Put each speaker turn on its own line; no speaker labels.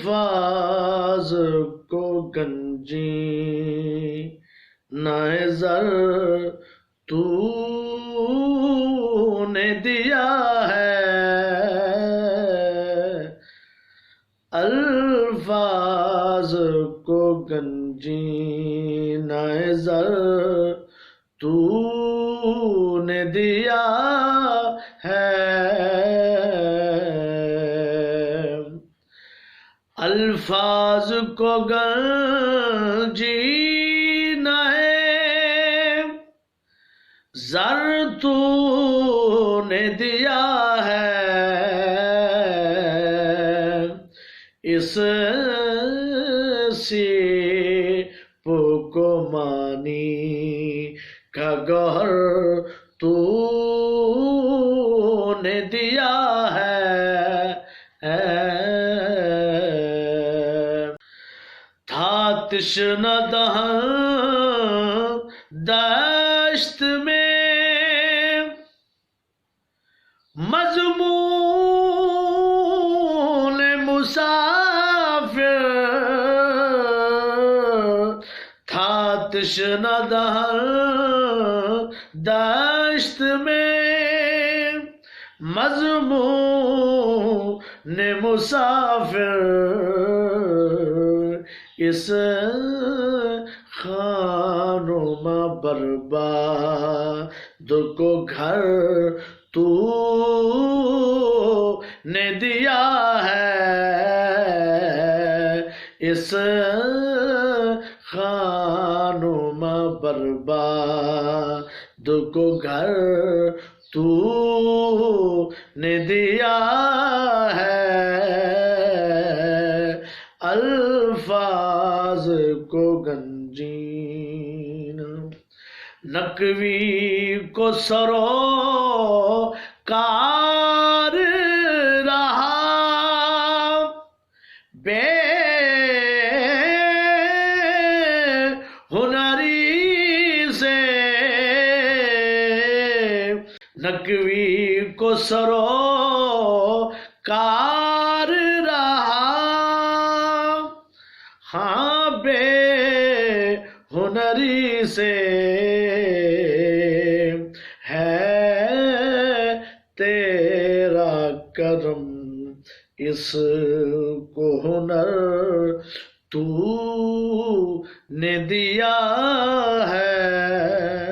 الفاظ کو گنجی نظر تو نے دیا ہے، الفاظ کو گنجی نظر تو نے دیا ہے، الفاظ کو گنجی زر تو نے دیا ہے، اس سیپ کو مانی کا گوہر تو نے دیا ہے، تھا تشنہ دہن دشت میں مضمون مسافر، تھا تشنہ دہن دشت میں مضمون مسافر، اس خانوں برباد کو گھر تو نے دیا ہے، اس خانوں برباد کو گھر تو نے دیا ہے، الفاظ کو گنجین نقوی کو سروکار رہا، بے ہنری سے نقوی کو سروکار رہا، ہاں بے ہنری سے ہے تیرا کرم، اس کو ہنر تو نے دیا ہے۔